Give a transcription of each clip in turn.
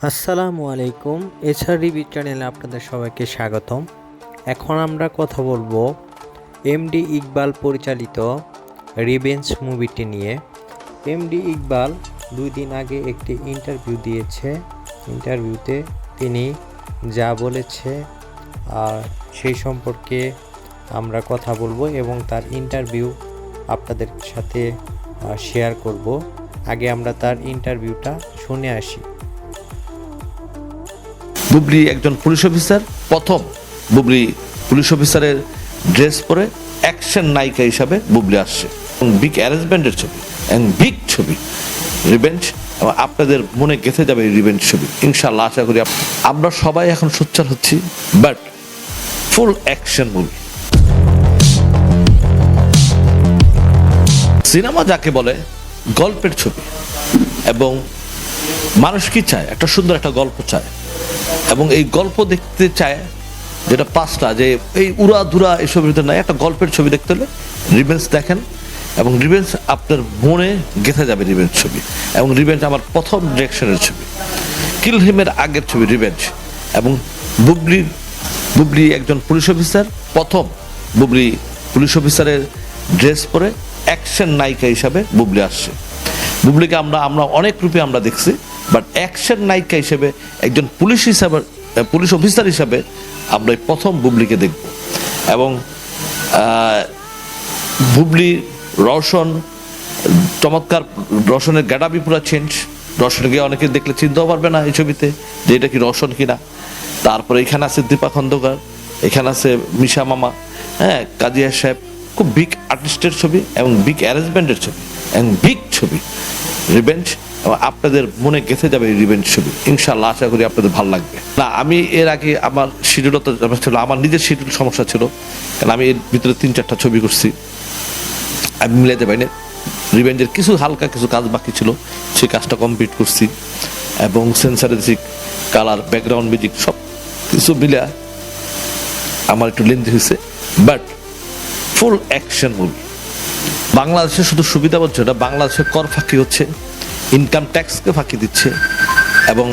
আসসালামু আলাইকুম। এছাড়া রিভিউ চ্যানেলে আপনাদের সবাইকে স্বাগতম। এখন আমরা কথা বলবো এমডি ইকবাল পরিচালিত রিভেঞ্জ মুভিটি নিয়ে। এমডি ইকবাল 2 দিন আগে একটি ইন্টারভিউ দিয়েছে। ইন্টারভিউতে তিনি যা বলেছে আর সেই সম্পর্কে আমরা কথা বলবো এবং তার ইন্টারভিউ আপনাদের সাথে শেয়ার করব। আগে আমরা তার ইন্টারভিউটা শুনে আসি। বুবলি একজন পুলিশ অফিসার, প্রথম বুবলি পুলিশ অফিসারের ড্রেস পরে অ্যাকশন নায়িকা হিসাবে বুবলি আসছে এবং বিগ অ্যারেঞ্জমেন্টের ছবি এবং বিগ ছবি রিভেঞ্জ, এবং আপনাদের মনে গেঁথে যাবে এই রিভেঞ্জ ছবি ইনশাল্লাহ। আশা করি আমরা সবাই এখন সোচ্চার হচ্ছি, but full action movie. Cinema যাকে বলে গল্পের ছবি, এবং মানুষ কি চায়? একটা সুন্দর একটা গল্প চায়, এবং এই গল্প দেখতে চায় যেটা পাঁচটা, যে এই উড়াধুরা এসবের ভিতরে নাই। একটা গল্পের ছবি দেখতে হলে রিভেঞ্জ দেখেন, এবং রিভেঞ্জ আপনার মনে গেঁথে যাবে রিভেঞ্জ ছবি। এবং রিভেঞ্জ আমার প্রথম ডিরেকশনের ছবি, কিল হিমের আগের ছবি রিভেঞ্জ। এবং বুবলি একজন পুলিশ অফিসার, প্রথম বুবলি পুলিশ অফিসারের ড্রেস পরে অ্যাকশন নায়িকা হিসাবে বুবলি আসছে। বুবলিকে আমরা অনেক রূপে আমরা দেখছি, বাট অ্যাকশন নায়িকা হিসেবে একজন পুলিশ অফিসার হিসাবে আমরা প্রথম বুবলিকে দেখব। এবং বুবলি রওশন চমৎকার, রওশনের গ্যাটাপই পুরো চেঞ্জ। রওশনকে অনেকে দেখলে চিনতেও পারবে না এই ছবিতে যে এটা কি রওশন কিনা। তারপরে এখানে আছে দীপা খন্দকার, এখানে আছে মিশা মামা, হ্যাঁ, কাজিয়া সাহেব। খুব বিগ আর্টিস্টের ছবি এবং বিগ অ্যারেঞ্জমেন্টের ছবি এবং বিগ ছবি রিভেঞ্জ, এবং আপনাদের মনে গেঁথে যাবে এই রিভেঞ্জ ছবি ইনশাল্লাহ। আশা করি আপনাদের ভালো লাগবে। না, আমি এর আগে আমার শিডিউলও তো ছিল, আমার নিজের শিডিউল সমস্যা ছিল, কারণ আমি এর ভিতরে 3-4টা ছবি করছি, আমি মিলাইতে পারিনি। রিভেঞ্জের কিছু হালকা কিছু কাজ বাকি ছিল, সেই কাজটা কমপ্লিট করছি, এবং সেন্সারেজিক কালার, ব্যাকগ্রাউন্ড মিউজিক সব কিছু মিলে আমার একটু লেন্থি হয়েছে, বাট ফুল অ্যাকশন মুভি। বাংলাদেশে শুধু সুবিধা হচ্ছে না, বাংলাদেশে কর ফাঁকি হচ্ছে, ইনকাম ট্যাক্সকে ফাঁকি দিচ্ছে, এবং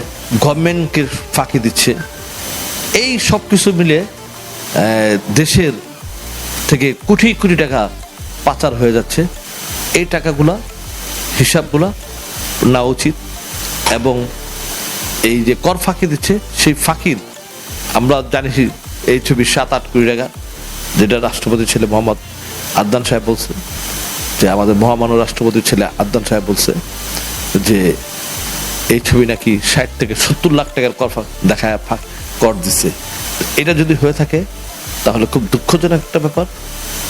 গভর্নমেন্টকে ফাঁকি দিচ্ছে। এই সব কিছু মিলে দেশের থেকে কোটি কোটি টাকা পাচার হয়ে যাচ্ছে। এই টাকাগুলা হিসাবগুলা নেওয়া উচিত, এবং এই যে কর ফাঁকি দিচ্ছে সেই ফাঁকির আমরা জানি এই ছবি 7-8 কোটি টাকা, যেটা রাষ্ট্রপতির ছেলে মোহাম্মদ আদনান সাহেব বলছে, যে আমাদের মহামান্য রাষ্ট্রপতির ছেলে আদনান সাহেব বলছে যে এই ছবি নাকি 60 থেকে 70 লাখ টাকার কর দিচ্ছে। এটা যদি হয়ে থাকে তাহলে খুব দুঃখজনক একটা ব্যাপার।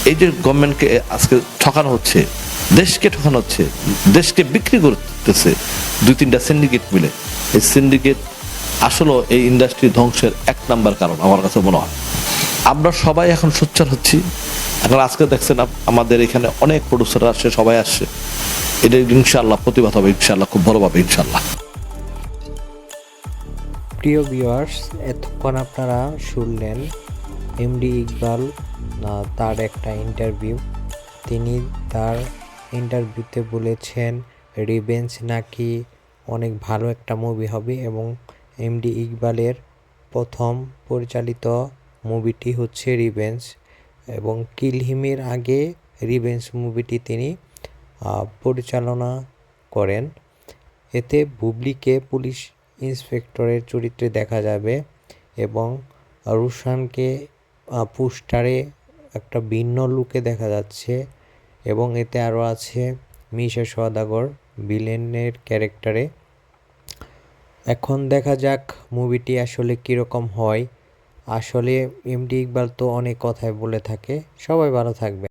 এই যে গভর্নমেন্টকে আজকে ঠকানো হচ্ছে, দেশকে ঠকানো হচ্ছে, দেশকে বিক্রি করতেছে 2-3টা সিন্ডিকেট মিলে। এই সিন্ডিকেট আসলে এই ইন্ডাস্ট্রি ধ্বংসের 1 নাম্বার কারণ আমার কাছে মনে হয়। আমরা সবাই এখন সোচ্চার হচ্ছি। এখন আজকে দেখছেন আমাদের এখানে অনেক প্রডিউসার আসছে, সবাই আসছে। এটা ইনশাআল্লাহ প্রতিবাদ হবে ইনশাআল্লাহ, খুব ভালোভাবে ইনশাআল্লাহ। প্রিয় ভিউয়ার্স, এতক্ষণ আপনারা শুনলেন এমডি ইকবাল তার একটা ইন্টারভিউ। তিনি তার ইন্টারভিউতে বলেছেন রিভেঞ্জ নাকি অনেক ভালো একটা মুভি হবে, এবং এমডি ইকবালের প্রথম পরিচালিত মুভিটি হচ্ছে রিভেঞ্জ, এবং কিল হিমের আগে রিভেঞ্জ মুভিটি তিনি পরিচালনা করেন। এতে বুবলিকে পুলিশ ইন্সপেক্টরের চরিত্রে দেখা যাবে, এবং রুশানকে পোস্টারে একটা ভিন্ন লুকে দেখা যাচ্ছে, এবং এতে আরও আছে মিশা সওদাগর ভিলেনের ক্যারেক্টারে। এখন দেখা যাক মুভিটি আসলে কীরকম হয়। আসলে এমডি ইকবাল তো অনেক কথাই বলে থাকে। সবাই ভালো থাকবে।